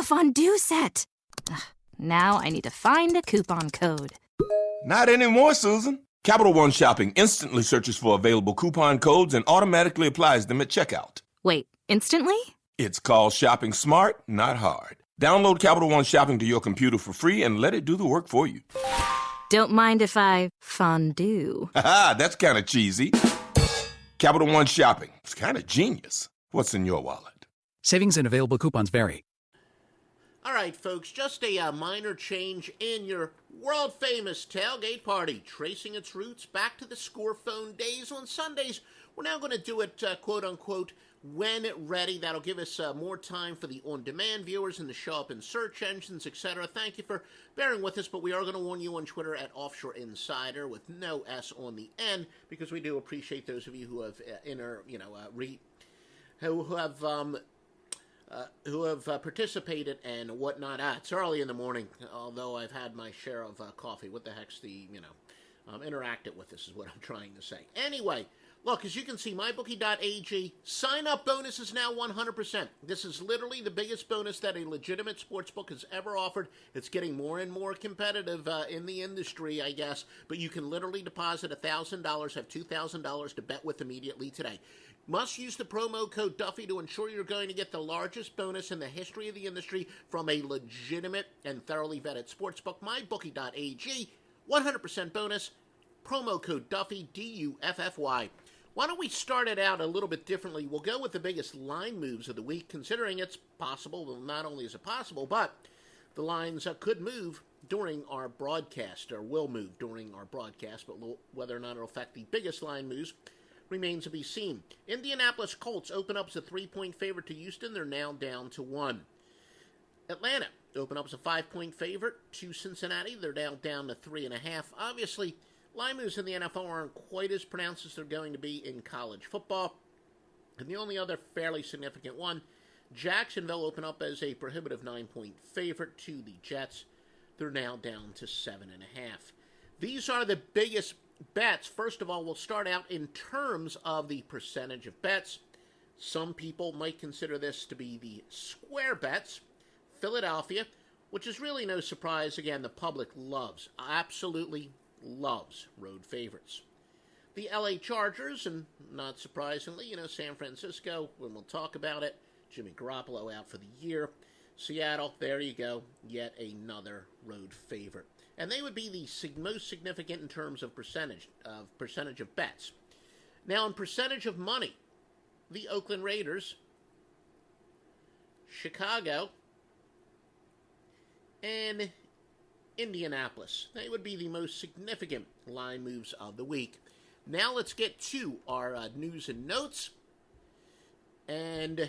a fondue set. Ugh, now I need to find a coupon code. Not anymore, Susan. Capital One Shopping instantly searches for available coupon codes and automatically applies them at checkout. Wait, instantly? It's called shopping smart, not hard. Download Capital One Shopping to your computer for free and let it do the work for you. Don't mind if I fondue. Haha, that's kind of cheesy. Capital One Shopping. It's kind of genius. What's in your wallet? Savings and available coupons vary. All right, folks, just a minor change in your world-famous tailgate party, tracing its roots back to the score phone days on Sundays. We're now going to do it, quote-unquote, when ready. That'll give us more time for the on-demand viewers and to show up in search engines, etc. Thank you for bearing with us, but we are going to warn you on Twitter at Offshore Insider with no S on the end, because we do appreciate those of you who have who have participated and whatnot. It's early in the morning, although I've had my share of coffee. What the heck's the, interacted with this is what I'm trying to say. Anyway, look, as you can see, MyBookie.ag, sign-up bonus is now 100%. This is literally the biggest bonus that a legitimate sportsbook has ever offered. It's getting more and more competitive in the industry, I guess, but you can literally deposit $1,000, have $2,000 to bet with immediately today. Must use the promo code Duffy to ensure you're going to get the largest bonus in the history of the industry from a legitimate and thoroughly vetted sportsbook. MyBookie.ag, 100% bonus, promo code Duffy, D-U-F-F-Y. Why don't we start it out a little bit differently? We'll go with the biggest line moves of the week, considering it's possible, well, not only is it possible, but the lines could move during our broadcast, or will move during our broadcast, but whether or not it'll affect the biggest line moves remains to be seen. Indianapolis Colts open up as a 3-point favorite to Houston. They're now down to 1. Atlanta open up as a 5-point favorite to Cincinnati. They're now down to 3.5. Obviously, line moves in the NFL aren't quite as pronounced as they're going to be in college football. And the only other fairly significant one, Jacksonville open up as a prohibitive 9-point favorite to the Jets. They're now down to 7.5. These are the biggest bets. First of all, we'll start out in terms of the percentage of bets. Some people might consider this to be the square bets. Philadelphia, which is really no surprise. Again, the public absolutely loves road favorites. The LA Chargers, and not surprisingly, San Francisco, when we'll talk about it, Jimmy Garoppolo out for the year. Seattle, there you go, yet another road favorite. And they would be the most significant in terms of percentage of bets. Now, in percentage of money, the Oakland Raiders, Chicago, and Indianapolis. They would be the most significant line moves of the week. Now let's get to our news and notes. And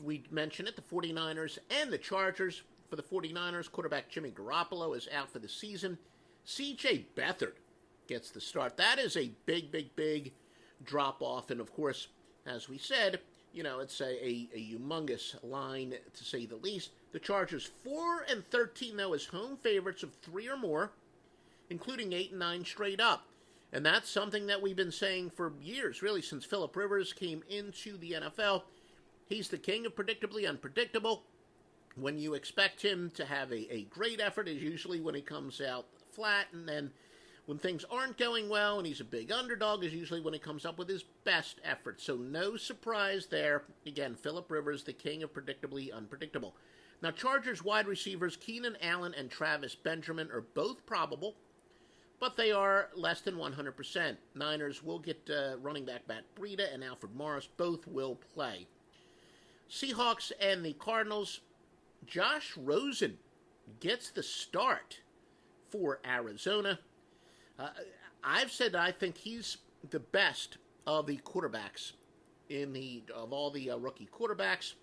we mentioned it, the 49ers and the Chargers. For the 49ers, quarterback Jimmy Garoppolo is out for the season. C.J. Beathard gets the start. That is a big drop-off. And, of course, as we said, it's a humongous line, to say the least. The Chargers 4-13, though, as home favorites of 3 or more, including 8-9 straight up. And that's something that we've been saying for years, really, since Phillip Rivers came into the NFL. He's the king of predictably unpredictable. When you expect him to have a great effort is usually when he comes out flat, and then when things aren't going well and he's a big underdog is usually when he comes up with his best effort. So no surprise there. Again, Phillip Rivers, the king of predictably unpredictable. Now, Chargers wide receivers Keenan Allen and Travis Benjamin are both probable, but they are less than 100%. Niners will get running back Matt Breida and Alfred Morris. Both will play. Seahawks and the Cardinals, Josh Rosen gets the start for Arizona. I've said I think he's the best of the quarterbacks of all the rookie quarterbacks.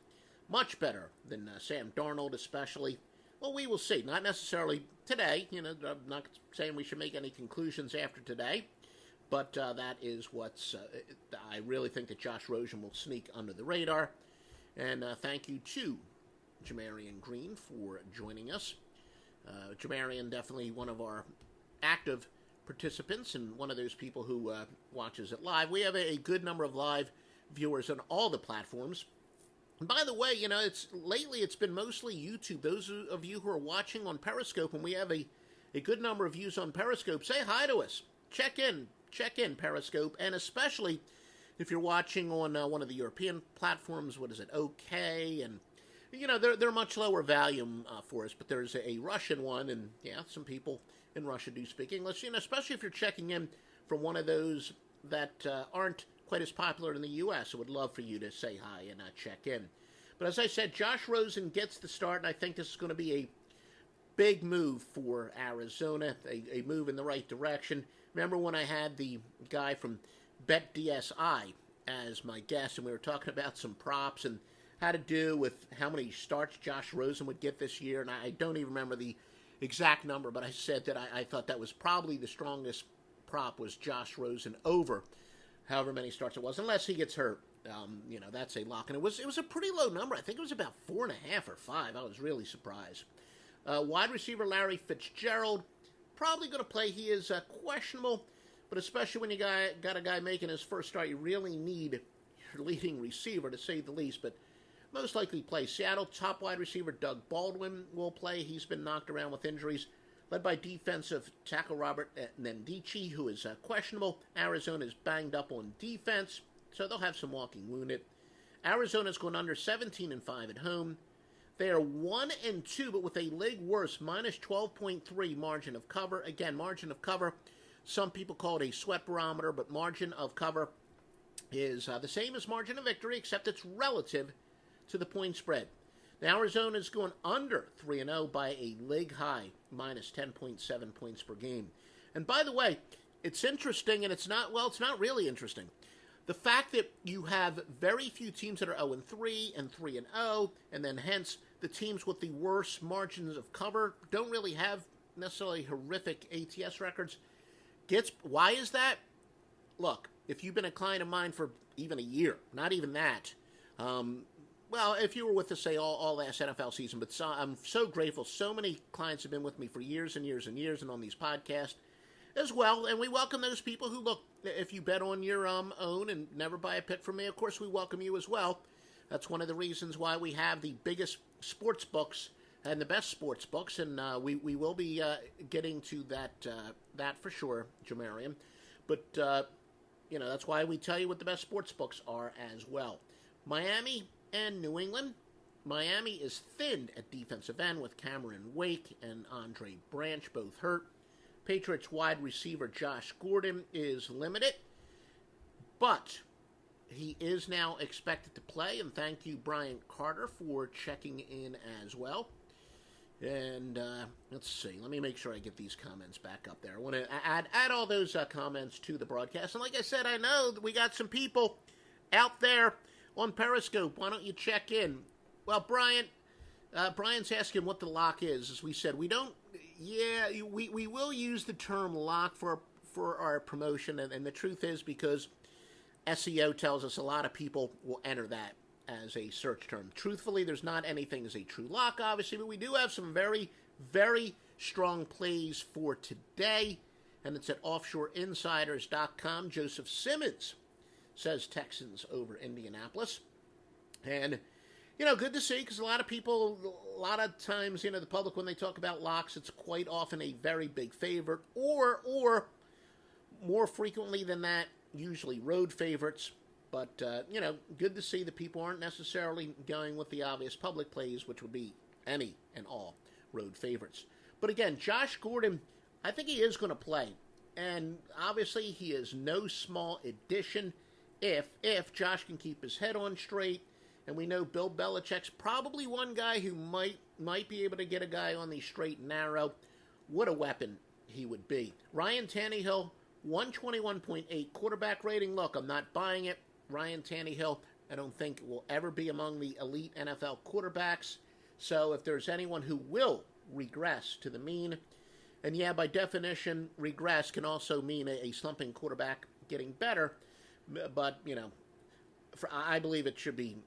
Much better than Sam Darnold, especially. Well, we will see. Not necessarily today. I'm not saying we should make any conclusions after today. But that is what's... I really think that Josh Rosen will sneak under the radar. And thank you to Jamarian Green for joining us. Jamarian, definitely one of our active participants and one of those people who watches it live. We have a good number of live viewers on all the platforms. And by the way, it's been mostly YouTube. Those of you who are watching on Periscope, and we have a good number of views on Periscope, say hi to us. Check in Periscope, and especially if you're watching on one of the European platforms. What is it? OK, and they're much lower volume for us, but there's a Russian one, and yeah, some people in Russia do speak English. Especially if you're checking in from one of those that aren't quite as popular in the U.S. I would love for you to say hi and check in. But as I said, Josh Rosen gets the start, and I think this is going to be a big move for Arizona, a move in the right direction. Remember when I had the guy from BetDSI as my guest, and we were talking about some props and how to do with how many starts Josh Rosen would get this year, and I don't even remember the exact number, but I said that I thought that was probably the strongest prop was Josh Rosen over however many starts it was, unless he gets hurt. That's a lock. And it was a pretty low number. I think it was about 4.5 or 5. I was really surprised. Wide receiver Larry Fitzgerald, probably going to play. He is questionable, but especially when you got a guy making his first start, you really need your leading receiver, to say the least, but most likely play. Seattle top wide receiver Doug Baldwin will play. He's been knocked around with injuries. Led by defensive tackle Robert Nendichi, who is questionable. Arizona is banged up on defense, so they'll have some walking wounded. Arizona's going under 17-5 at home. They are 1-2, but with a league worst, minus 12.3 margin of cover. Again, margin of cover, some people call it a sweat barometer, but margin of cover is the same as margin of victory, except it's relative to the point spread. Now Arizona is going under 3-0 by a league high, minus 10.7 points per game. And by the way, it's interesting, and it's not really interesting. The fact that you have very few teams that are 0-3 and 3-0, and then hence the teams with the worst margins of cover don't really have necessarily horrific ATS records. Why is that? Look, if you've been a client of mine for even a year, not even that, well, if you were with us, say, all last NFL season, but I'm so grateful. So many clients have been with me for years and years and years and on these podcasts as well. And we welcome those people who, look, if you bet on your own and never buy a pick from me, of course, we welcome you as well. That's one of the reasons why we have the biggest sports books and the best sports books. And we will be getting to that for sure, Jamarian. But, that's why we tell you what the best sports books are as well. Miami and New England. Miami is thinned at defensive end with Cameron Wake and Andre Branch, both hurt. Patriots wide receiver Josh Gordon is limited, but he is now expected to play, and thank you, Brian Carter, for checking in as well. And let's see, let me make sure I get these comments back up there. I want to add all those comments to the broadcast. And like I said, I know that we got some people out there on Periscope. Why don't you check in? Well, Brian's asking what the lock is. As we said, we will use the term lock for our promotion, and the truth is because SEO tells us a lot of people will enter that as a search term. Truthfully, there's not anything as a true lock, obviously, but we do have some very, very strong plays for today, and it's at offshoreinsiders.com. Joseph Simmons says Texans over Indianapolis. And, good to see, because a lot of times, the public, when they talk about locks, it's quite often a very big favorite, or more frequently than that, usually road favorites. But, good to see that people aren't necessarily going with the obvious public plays, which would be any and all road favorites. But again, Josh Gordon, I think he is going to play. And obviously, he is no small addition if Josh can keep his head on straight. And we know Bill Belichick's probably one guy who might be able to get a guy on the straight and narrow. What a weapon he would be. Ryan Tannehill, 121.8 quarterback rating. Look, I'm not buying it. Ryan Tannehill, I don't think will ever be among the elite NFL quarterbacks. So if there's anyone who will regress to the mean, and yeah, by definition, regress can also mean a slumping quarterback getting better, but, I believe it should be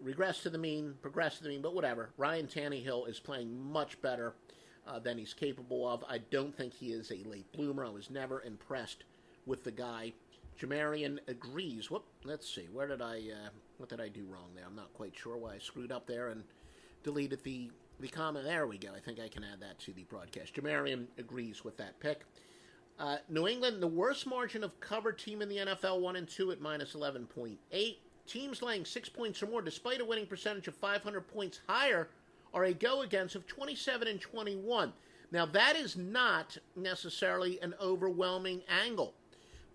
regress to the mean, progress to the mean, but whatever. Ryan Tannehill is playing much better than he's capable of. I don't think he is a late bloomer. I was never impressed with the guy. Jamarian agrees. Let's see. Where did I What did I do wrong there? I'm not quite sure why I screwed up there and deleted the comment. There we go. I think I can add that to the broadcast. Jamarian agrees with that pick. New England, the worst margin of cover team in the NFL, 1-2 at minus 11.8. Teams laying 6 points or more, despite a winning percentage of 500 points higher, are a go-against of 27-21. Now, that is not necessarily an overwhelming angle.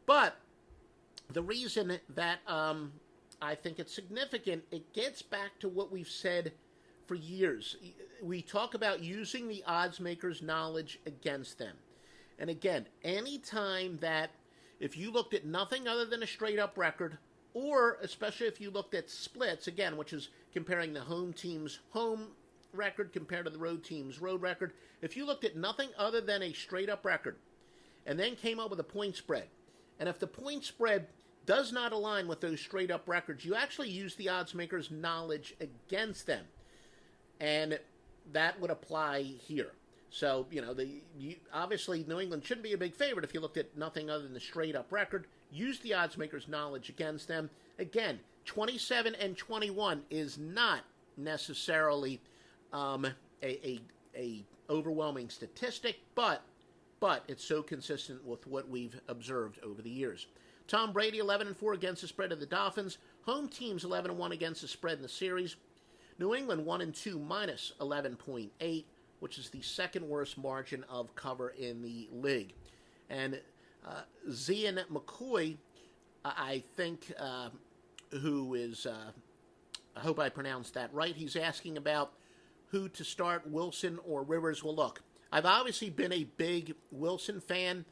But the reason that I think it's significant, it gets back to what we've said for years. We talk about using the odds makers' knowledge against them. And again, anytime that if you looked at nothing other than a straight-up record, or especially if you looked at splits, again, which is comparing the home team's home record compared to the road team's road record, if you looked at nothing other than a straight-up record and then came up with a point spread, and if the point spread does not align with those straight-up records, you actually use the odds makers' knowledge against them. And that would apply here. So, obviously New England shouldn't be a big favorite if you looked at nothing other than the straight-up record. Use the odds makers' knowledge against them. Again, 27-21 is not necessarily a overwhelming statistic, but it's so consistent with what we've observed over the years. Tom Brady, 11-4 against the spread of the Dolphins. Home teams 11-1 against the spread in the series. New England 1-2 minus 11.8. which is the second worst margin of cover in the league. And Zian McCoy, I think, who is, I hope I pronounced that right, he's asking about who to start, Wilson or Rivers. Well, look, I've obviously been a big Wilson fan,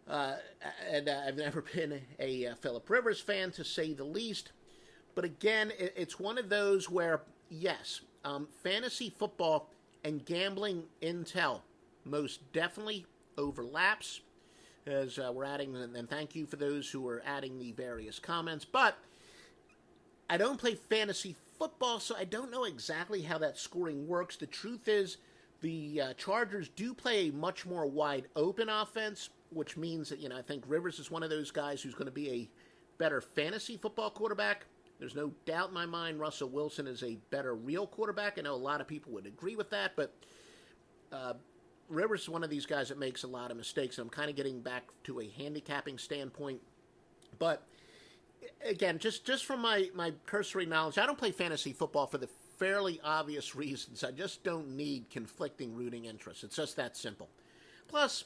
and I've never been a Phillip Rivers fan, to say the least. But again, it's one of those where, yes, fantasy football and gambling intel most definitely overlaps, as we're adding, and thank you for those who are adding the various comments, but I don't play fantasy football, so I don't know exactly how that scoring works. The truth is, the Chargers do play a much more wide open offense, which means that, I think Rivers is one of those guys who's going to be a better fantasy football quarterback. There's no doubt in my mind Russell Wilson is a better real quarterback. I know a lot of people would agree with that, but Rivers is one of these guys that makes a lot of mistakes, and I'm kind of getting back to a handicapping standpoint. But, again, just from my cursory knowledge, I don't play fantasy football for the fairly obvious reasons. I just don't need conflicting rooting interests. It's just that simple. Plus,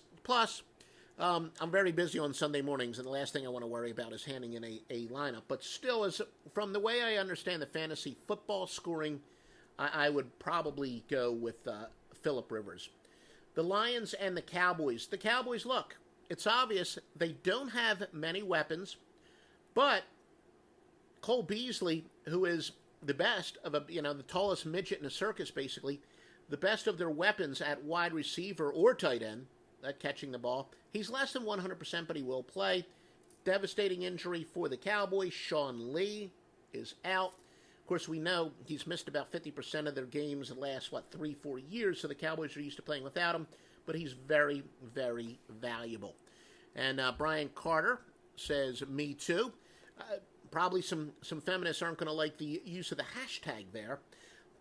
I'm very busy on Sunday mornings, and the last thing I want to worry about is handing in a lineup. But still, from the way I understand the fantasy football scoring, I would probably go with Phillip Rivers. The Lions and the Cowboys. The Cowboys, look, it's obvious they don't have many weapons, but Cole Beasley, who is the best of the tallest midget in a circus, basically, the best of their weapons at wide receiver or tight end, catching the ball. He's less than 100%, but he will play. Devastating injury for the Cowboys. Sean Lee is out. Of course, we know he's missed about 50% of their games the last, 3-4 years, so the Cowboys are used to playing without him, but he's very, very valuable. And Brian Carter says, me too. Probably some feminists aren't going to like the use of the hashtag there,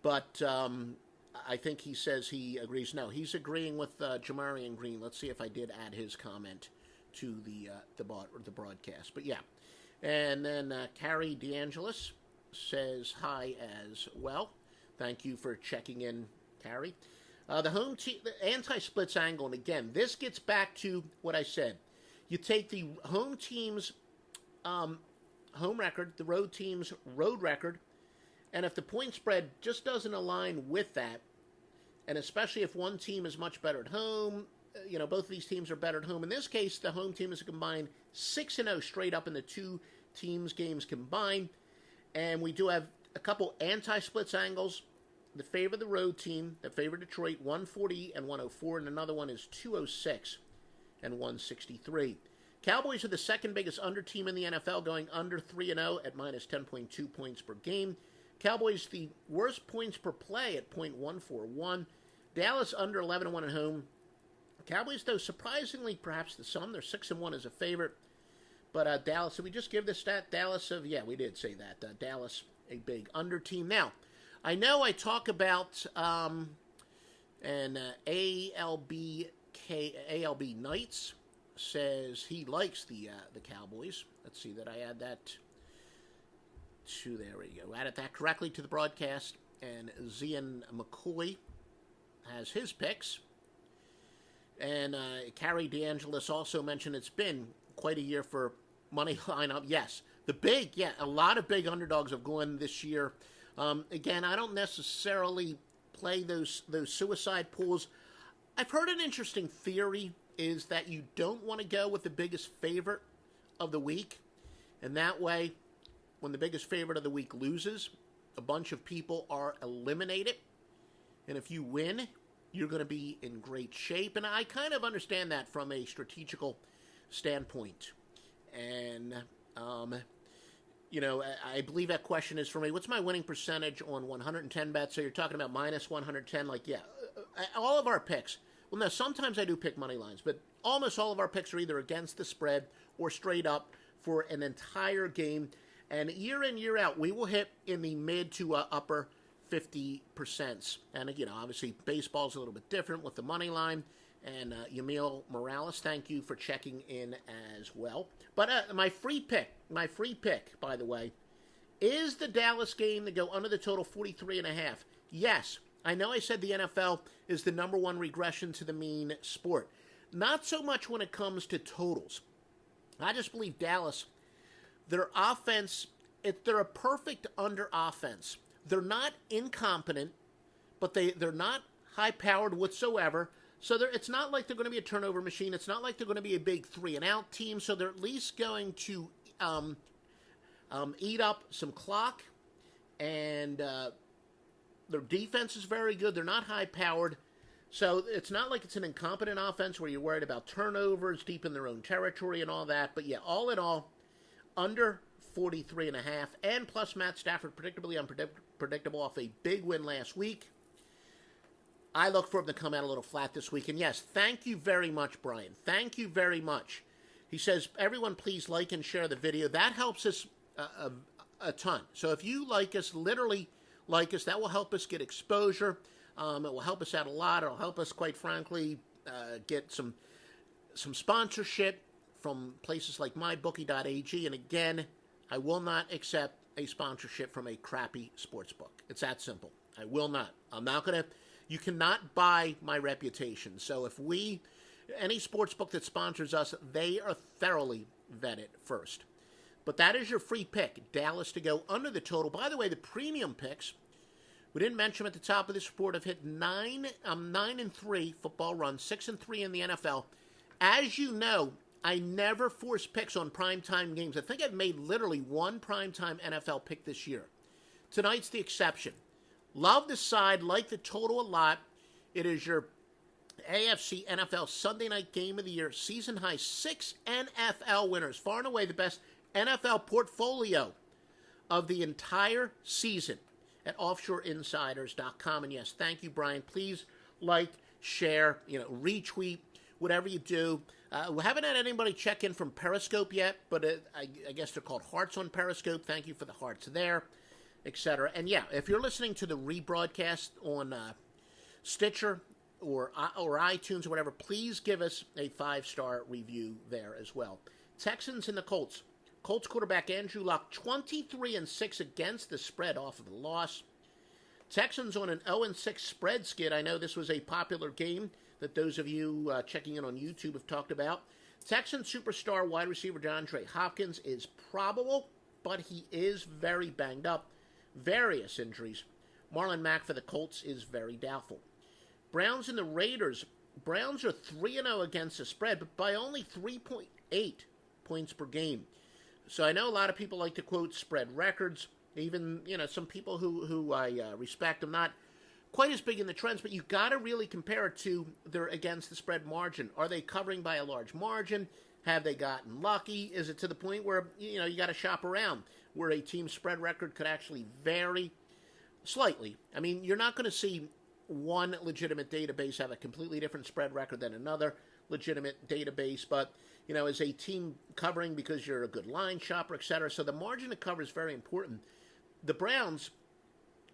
but I think he says he agrees. No, he's agreeing with Jamarian Green. Let's see if I did add his comment to the broadcast. But yeah, and then Carrie DeAngelis says hi as well. Thank you for checking in, Carrie. The home team, the anti-splits angle, and again, this gets back to what I said. You take the home team's home record, the road team's road record, and if the point spread just doesn't align with that, and especially if one team is much better at home, both of these teams are better at home. In this case, the home team is a combined 6-0 straight up in the two teams' games combined. And we do have a couple anti-splits angles that favor the road team, that favor Detroit, 140 and 104, and another one is 206 and 163. Cowboys are the second biggest under team in the NFL, going under 3-0 at minus 10.2 points per game. Cowboys the worst points per play at .141. Dallas under 11-1 at home. Cowboys, though, surprisingly, perhaps to some, they're 6-1 as a favorite. But Dallas, did we just give the stat? Dallas yeah, we did say that. Dallas, a big under team. Now, I know I talk about an ALB Knights says he likes the Cowboys. Let's see that I add that to, there we go. Added that correctly to the broadcast. And Zian McCoy has his picks. And Carrie DeAngelis also mentioned it's been quite a year for money lineup. Yes, a lot of big underdogs have gone this year. Again, I don't necessarily play those suicide pools. I've heard an interesting theory is that you don't want to go with the biggest favorite of the week. And that way, when the biggest favorite of the week loses, a bunch of people are eliminated. And if you win, you're going to be in great shape. And I kind of understand that from a strategical standpoint. And, I believe that question is for me, what's my winning percentage on 110 bets? So you're talking about minus 110, all of our picks. Well, no, sometimes I do pick money lines, but almost all of our picks are either against the spread or straight up for an entire game. And year in, year out, we will hit in the mid to upper 50%. And, obviously, baseball's a little bit different with the money line. And Yamil Morales, thank you for checking in as well. But my free pick, by the way, is the Dallas game to go under the total 43.5. Yes, I know I said the NFL is the number one regression to the mean sport. Not so much when it comes to totals. I just believe Dallas, their offense, they're a perfect under offense. They're not incompetent, but they're not high-powered whatsoever. So it's not like they're going to be a turnover machine. It's not like they're going to be a big 3-and-out team. So they're at least going to eat up some clock. And their defense is very good. They're not high-powered. So it's not like it's an incompetent offense where you're worried about turnovers deep in their own territory and all that. But, yeah, all in all, under 43.5. And plus Matt Stafford, predictably unpredictable off a big win last week. I look for him to come out a little flat this week. And yes, thank you very much, Brian. Thank you very much. He says, everyone please like and share the video. That helps us a ton. So if you like us, literally like us, that will help us get exposure. It will help us out a lot. It will help us, quite frankly, get some sponsorship from places like mybookie.ag. And again, I will not accept a sponsorship from a crappy sports book. It's that simple. I will not. I'm not going to. You cannot buy my reputation. So if any sports book that sponsors us, they are thoroughly vetted first. But that is your free pick, Dallas to go under the total. By the way, the premium picks, we didn't mention them at the top of this report, have hit 9-3 football run, 6-3 in the NFL. As you know, I never force picks on primetime games. I think I've made literally one primetime NFL pick this year. Tonight's the exception. Love the side, like the total a lot. It is your AFC NFL Sunday night game of the year. Season high 6 NFL winners. Far and away the best NFL portfolio of the entire season at offshoreinsiders.com. And yes, thank you, Brian. Please like, share, retweet, whatever you do. We haven't had anybody check in from Periscope yet, but I guess they're called hearts on Periscope. Thank you for the hearts there, etc. And yeah, if you're listening to the rebroadcast on Stitcher or iTunes or whatever, please give us a 5-star review there as well. Texans and the Colts. Colts quarterback Andrew Luck, 23-6 against the spread off of the loss. Texans on an 0-6 spread skid. I know this was a popular game that those of you checking in on YouTube have talked about. Texans superstar wide receiver DeAndre Hopkins is probable, but he is very banged up. Various injuries. Marlon Mack for the Colts is very doubtful. Browns and the Raiders. Browns are 3-0 against the spread, but by only 3.8 points per game. So I know a lot of people like to quote spread records. Even, some people who I respect. I'm not quite as big in the trends, but you got to really compare it to their against the spread margin. Are they covering by a large margin? Have they gotten lucky? Is it to the point where, you got to shop around, where a team's spread record could actually vary slightly? I mean, you're not going to see one legitimate database have a completely different spread record than another legitimate database, but as a team covering because you're a good line shopper, etc. So the margin of cover is very important. The Browns,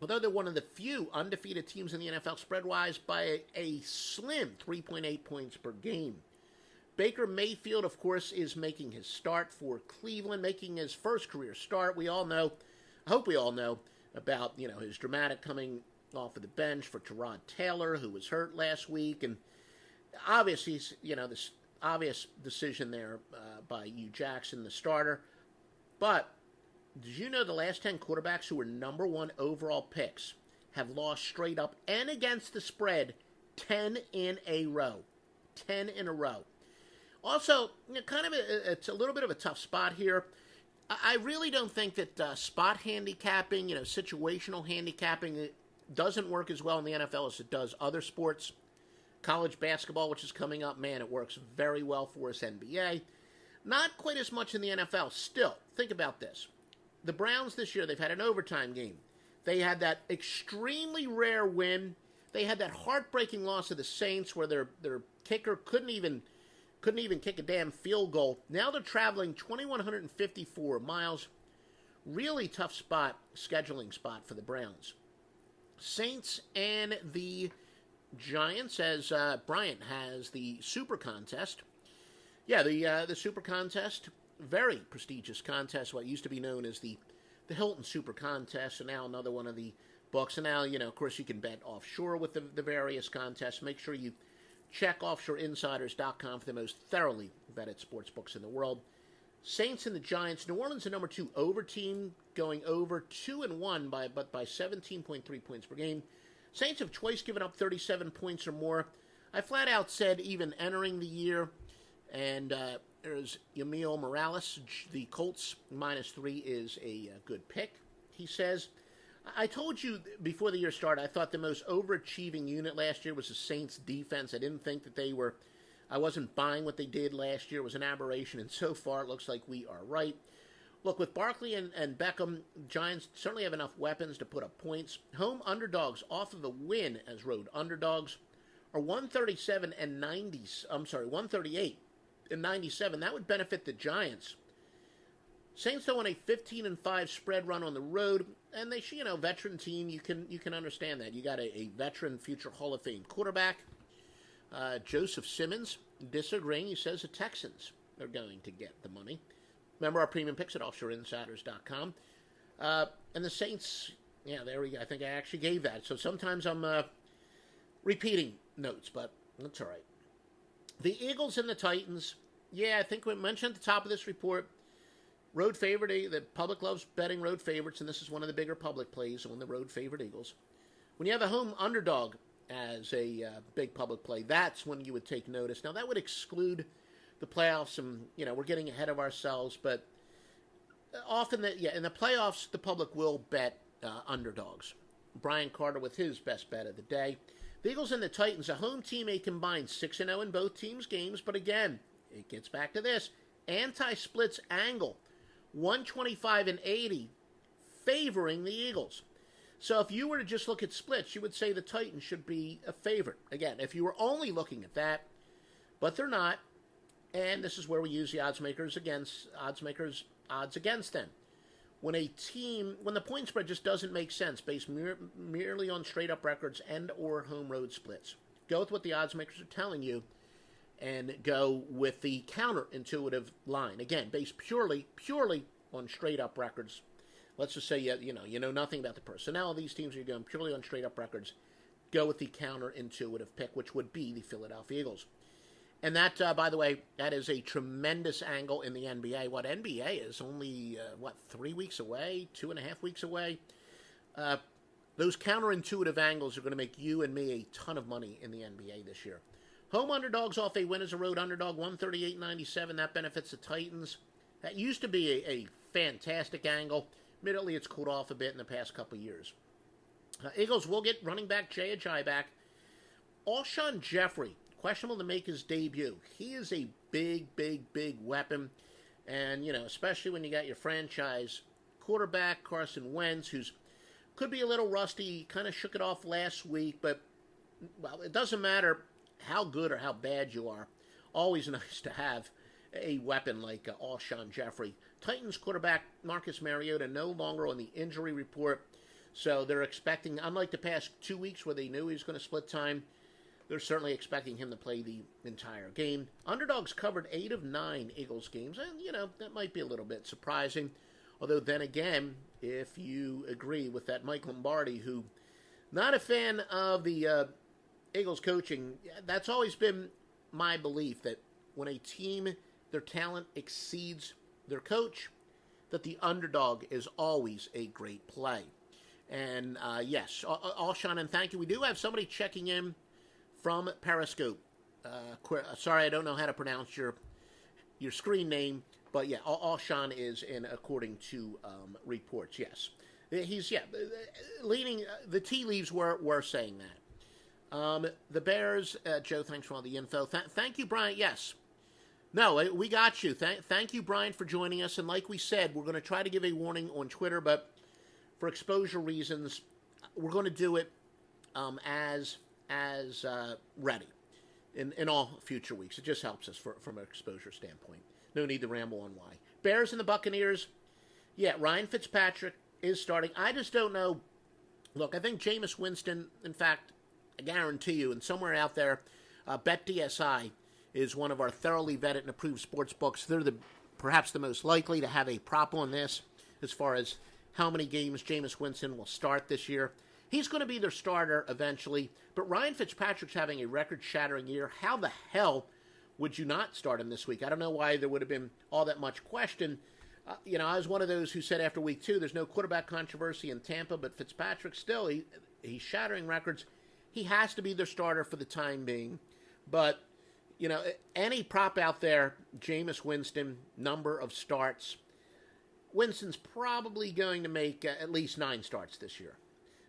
although they're one of the few undefeated teams in the NFL spread-wise, by a slim 3.8 points per game. Baker Mayfield, of course, is making his start for Cleveland, making his first career start. We all know, I hope we all know, about, his dramatic coming off of the bench for Tyrod Taylor, who was hurt last week. And obviously, this obvious decision there by Hugh Jackson, the starter. But did you know the last 10 quarterbacks who were number 1 overall picks have lost straight up and against the spread 10 in a row? 10 in a row. Also, it's a little bit of a tough spot here. I really don't think that spot handicapping, situational handicapping, it doesn't work as well in the NFL as it does other sports. College basketball, which is coming up, man, it works very well for us. NBA, not quite as much in the NFL. Still, think about this. The Browns this year, they've had an overtime game. They had that extremely rare win. They had that heartbreaking loss of the Saints where their kicker couldn't even kick a damn field goal. Now they're traveling 2,154 miles. Really tough scheduling spot for the Browns. Saints and the Giants, as Bryant has the Super Contest. Yeah, the Super Contest, very prestigious contest, what used to be known as the Hilton Super Contest, and now another one of the books. And now, of course, you can bet offshore with the various contests. Make sure you check offshoreinsiders.com for the most thoroughly vetted sports books in the world. Saints and the Giants. New Orleans, the number 2 over team, going over 2-1 by 17.3 points per game. Saints have twice given up 37 points or more. I flat out said even entering the year, and there's Yamil Morales, the Colts, -3 is a good pick, he says. I told you before the year started, I thought the most overachieving unit last year was the Saints defense. I didn't think that I wasn't buying what they did last year. It was an aberration, and so far it looks like we are right. Look, with Barkley and Beckham, Giants certainly have enough weapons to put up points. Home underdogs off of the win as road underdogs are 138 and 97. That would benefit the Giants. Saints don't want a 15-5 spread run on the road, and they should, veteran team. You can understand that. You got a veteran, future Hall of Fame quarterback, Joseph Simmons, disagreeing. He says the Texans are going to get the money. Remember our premium picks at offshoreinsiders.com. And the Saints, there we go. I think I actually gave that. So sometimes I'm repeating notes, but that's all right. The Eagles and the Titans, I think we mentioned at the top of this report, road favorite. The public loves betting road favorites, and this is one of the bigger public plays on the road favorite Eagles. When you have a home underdog as a big public play, that's when you would take notice. Now, that would exclude the playoffs, and, we're getting ahead of ourselves, but often, in the playoffs, the public will bet underdogs. Brian Carter with his best bet of the day. The Eagles and the Titans, a home team, a combined 6-0 in both teams' games, but again, it gets back to this. Anti-splits angle, 125-80, favoring the Eagles. So if you were to just look at splits, you would say the Titans should be a favorite. Again, if you were only looking at that, but they're not, and this is where we use the odds makers odds against them. When the point spread just doesn't make sense based merely on straight-up records and or home road splits, go with what the odds makers are telling you and go with the counterintuitive line. Again, based purely on straight-up records. Let's just say you know nothing about the personnel of these teams. You're going purely on straight-up records. Go with the counterintuitive pick, which would be the Philadelphia Eagles. And that, by the way, that is a tremendous angle in the NBA. What NBA is only, 3 weeks away, 2.5 weeks away? Those counterintuitive angles are going to make you and me a ton of money in the NBA this year. Home underdogs off a win as a road underdog, 138.97. That benefits the Titans. That used to be a fantastic angle. Admittedly, it's cooled off a bit in the past couple of years. Eagles will get running back Jay Ajayi back. Alshon Jeffrey, questionable to make his debut. He is a big weapon. And, especially when you got your franchise quarterback, Carson Wentz, who's could be a little rusty. He kind of shook it off last week. But, it doesn't matter how good or how bad you are. Always nice to have a weapon like Alshon Jeffrey. Titans quarterback Marcus Mariota no longer on the injury report, so they're expecting, unlike the past 2 weeks where they knew he was going to split time, they're certainly expecting him to play the entire game. Underdogs covered 8 of 9 Eagles games, and, that might be a little bit surprising. Although, then again, if you agree with that Mike Lombardi, who, not a fan of the Eagles coaching, that's always been my belief, that when a team, their talent exceeds their coach, that the underdog is always a great play. And, yes, Alshon, and thank you. We do have somebody checking in from Periscope. Sorry, I don't know how to pronounce your screen name, but yeah, Alshon is in according to reports. Yes, he's leaning. The tea leaves were saying that. The Bears, Joe. Thanks for all the info. Thank you, Brian. Yes, no, we got you. Thank you, Brian, for joining us. And like we said, we're going to try to give a warning on Twitter, but for exposure reasons, we're going to do it as ready in all future weeks. It just helps us from an exposure standpoint. No need to ramble on why. Bears and the Buccaneers. Yeah, Ryan Fitzpatrick is starting. I just don't know. Look, I think Jameis Winston, in fact, I guarantee you, and somewhere out there, BetDSI is one of our thoroughly vetted and approved sports books. They're perhaps the most likely to have a prop on this as far as how many games Jameis Winston will start this year. He's going to be their starter eventually, but Ryan Fitzpatrick's having a record-shattering year. How the hell would you not start him this week? I don't know why there would have been all that much question. I was one of those who said after week 2, there's no quarterback controversy in Tampa, but Fitzpatrick still, he's shattering records. He has to be their starter for the time being. But, any prop out there, Jameis Winston, number of starts, Winston's probably going to make at least 9 starts this year.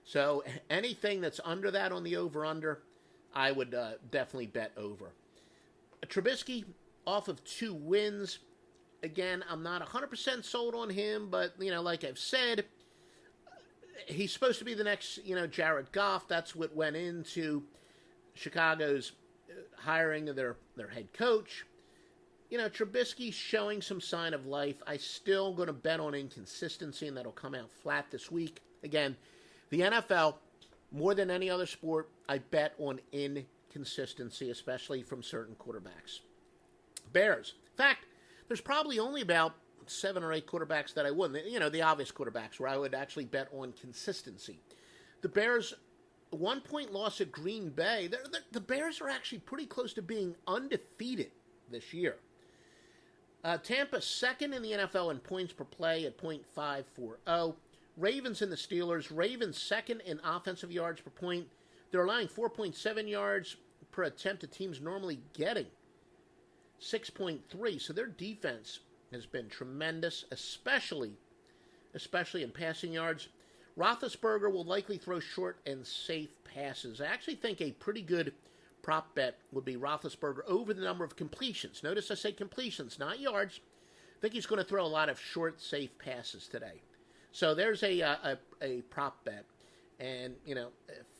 So anything that's under that on the over-under, I would definitely bet over. Trubisky off of 2 wins. Again, I'm not 100% sold on him, but, like I've said, he's supposed to be the next, Jared Goff. That's what went into Chicago's hiring of their head coach. Trubisky's showing some sign of life. I still going to bet on inconsistency, and that'll come out flat this week. Again, the NFL, more than any other sport, I bet on inconsistency, especially from certain quarterbacks. Bears. In fact, there's probably only about 7 or 8 quarterbacks that I wouldn't. The obvious quarterbacks where I would actually bet on consistency. The Bears, 1-point loss at Green Bay. The Bears are actually pretty close to being undefeated this year. Tampa second in the NFL in points per play at .540. Ravens and the Steelers. Ravens second in offensive yards per point. They're allowing 4.7 yards per attempt to teams normally getting 6.3. So their defense has been tremendous, especially in passing yards. Roethlisberger will likely throw short and safe passes. I actually think a pretty good prop bet would be Roethlisberger over the number of completions. Notice I say completions, not yards. I think he's going to throw a lot of short, safe passes today. So there's a prop bet. And,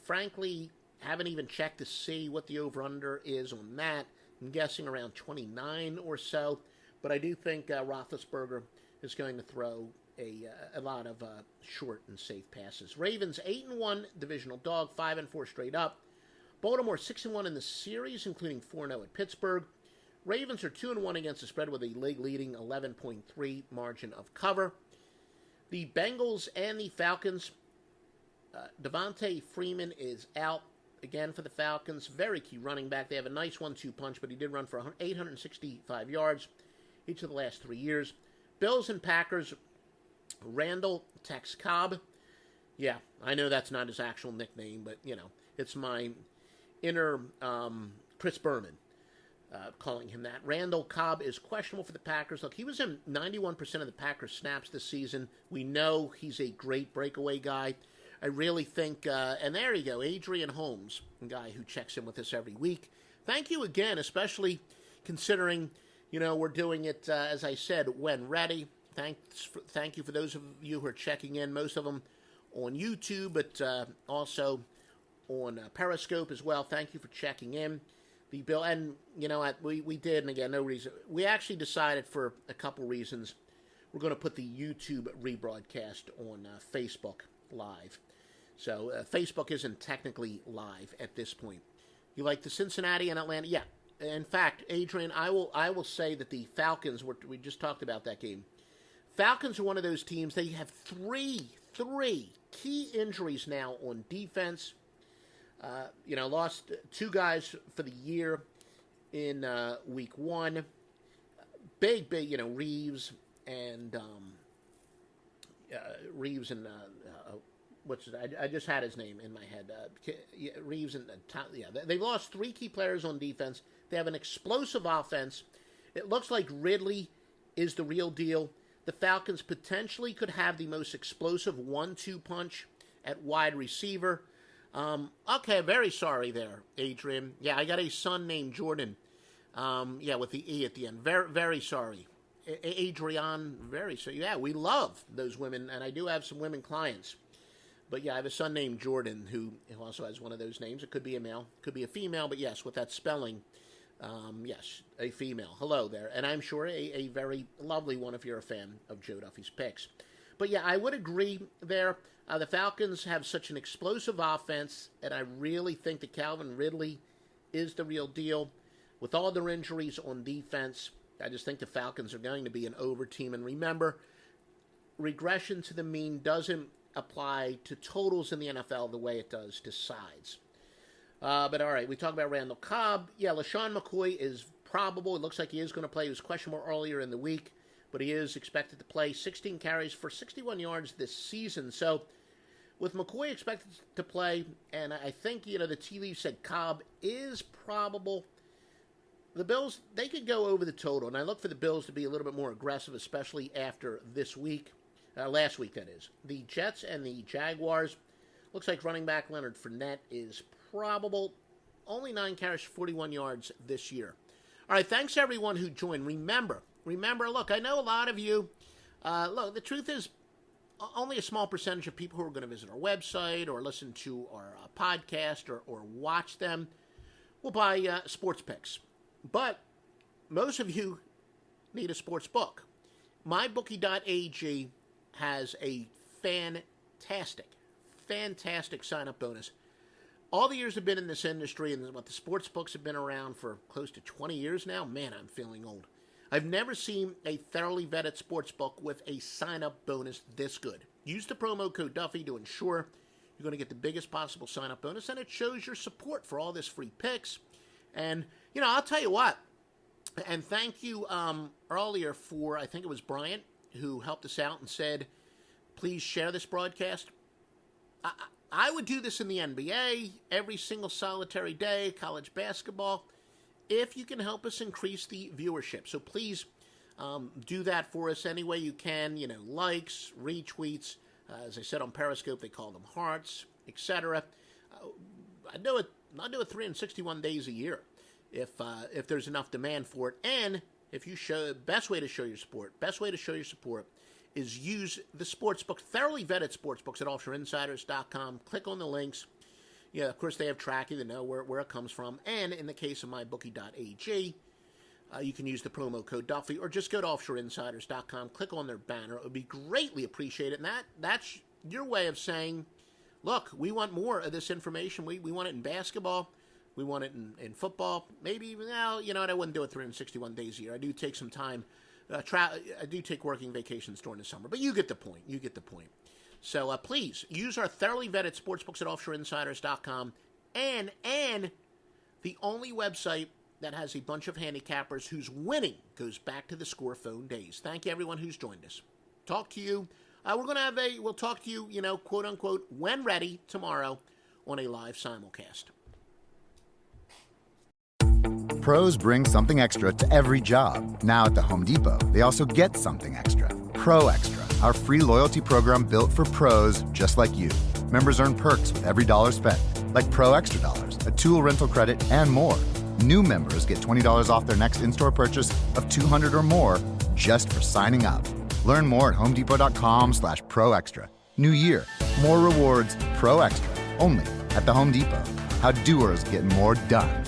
frankly, haven't even checked to see what the over-under is on that. I'm guessing around 29 or so. But I do think Roethlisberger is going to throw a lot of short and safe passes. Ravens 8-1 divisional dog, 5-4 straight up. Baltimore 6-1 in the series, including 4-0 at Pittsburgh. Ravens are 2-1 against the spread with a league-leading 11.3 margin of cover. The Bengals and the Falcons. Devontae Freeman is out again for the Falcons. Very key running back. They have a nice 1-2 punch, but he did run for 865 yards each of the last 3 years. Bills and Packers. Randall Tex Cobb. Yeah, I know that's not his actual nickname, but, it's my inner Chris Berman calling him that. Randall Cobb is questionable for the Packers. Look, he was in 91% of the Packers snaps this season. We know he's a great breakaway guy. I really think, and there you go, Adrian Holmes, a guy who checks in with us every week. Thank you again, especially considering, we're doing it, as I said, when ready. Thank you for those of you who are checking in, most of them on YouTube, but also on Periscope as well. Thank you for checking in. the bill, and you know what, we did, and again, no reason. We actually decided for a couple reasons we're going to put the YouTube rebroadcast on Facebook Live. So Facebook isn't technically live at this point. You like the Cincinnati and Atlanta? Yeah. In fact, Adrian, I will say that the Falcons, we just talked about that game. Falcons are one of those teams. They have three key injuries now on defense. Lost 2 guys for the year in week 1. Big, Reeves and I just had his name in my head. Reeves and they lost 3 key players on defense. They have an explosive offense. It looks like Ridley is the real deal. The Falcons potentially could have the most explosive 1-2 punch at wide receiver. Okay, very sorry there, Adrian. Yeah, I got a son named Jordan. With the E at the end. Very, very sorry. Adrian, very sorry. Yeah, we love those women, and I do have some women clients. But yeah, I have a son named Jordan who also has one of those names. It could be a male, could be a female, but yes, with that spelling, yes, a female. Hello there. And I'm sure a very lovely one if you're a fan of Joe Duffy's picks. But yeah, I would agree there. The Falcons have such an explosive offense, and I really think that Calvin Ridley is the real deal. With all their injuries on defense, I just think the Falcons are going to be an over team. And remember, regression to the mean doesn't apply to totals in the NFL the way it does to sides. But all right, we talked about Randall Cobb. Yeah, LaShawn McCoy is probable. It looks like he is going to play. He was questionable earlier in the week, but he is expected to play. 16 carries for 61 yards this season. So with McCoy expected to play, and I think, the tea leaves said Cobb is probable, the Bills, they could go over the total. And I look for the Bills to be a little bit more aggressive, especially after this week. Last week, that is. The Jets and the Jaguars. Looks like running back Leonard Fournette is probable. Only 9 carries, 41 yards this year. All right, thanks everyone who joined. Remember, look, I know a lot of you, the truth is, only a small percentage of people who are going to visit our website or listen to our podcast or watch them will buy sports picks. But most of you need a sports book. MyBookie.ag has a fantastic sign-up bonus. All the years I've been in this industry, and the sports books have been around for close to 20 years now. Man, I'm feeling old. I've never seen a thoroughly vetted sports book with a sign-up bonus this good. Use the promo code Duffy to ensure you're going to get the biggest possible sign-up bonus, and it shows your support for all this free picks. And, I'll tell you what, and thank you earlier for, I think it was Bryant, who helped us out and said, please share this broadcast. I would do this in the NBA every single solitary day, college basketball, if you can help us increase the viewership. So please do that for us any way you can, likes, retweets. As I said on Periscope, they call them hearts, etc. I do it 361 days a year if there's enough demand for it. And if you best way to show your support is use the sportsbook, thoroughly vetted sportsbooks at offshoreinsiders.com. Click on the links. Yeah, of course, they have tracking to know where it comes from. And in the case of mybookie.ag, you can use the promo code Duffy, or just go to offshoreinsiders.com, click on their banner. It would be greatly appreciated. And that's your way of saying, look, we want more of this information. We want it in basketball. We want it in football. Maybe, I wouldn't do it 361 days a year. I do take some time. I do take working vacations during the summer. But you get the point. So please, use our thoroughly vetted sportsbooks at offshoreinsiders.com. And the only website that has a bunch of handicappers whose winning goes back to the Score phone days. Thank you, everyone who's joined us. Talk to you. We'll talk to you, quote unquote, when ready tomorrow on a live simulcast. Pros bring something extra to every job. Now at the Home Depot, they also get something extra. Pro Extra, our free loyalty program built for pros just like you. Members earn perks with every dollar spent, like Pro Extra Dollars, a tool rental credit, and more. New members get $20 off their next in-store purchase of $200 or more just for signing up. Learn more at homedepot.com/Pro Extra. New year, more rewards, Pro Extra, only at the Home Depot. How doers get more done.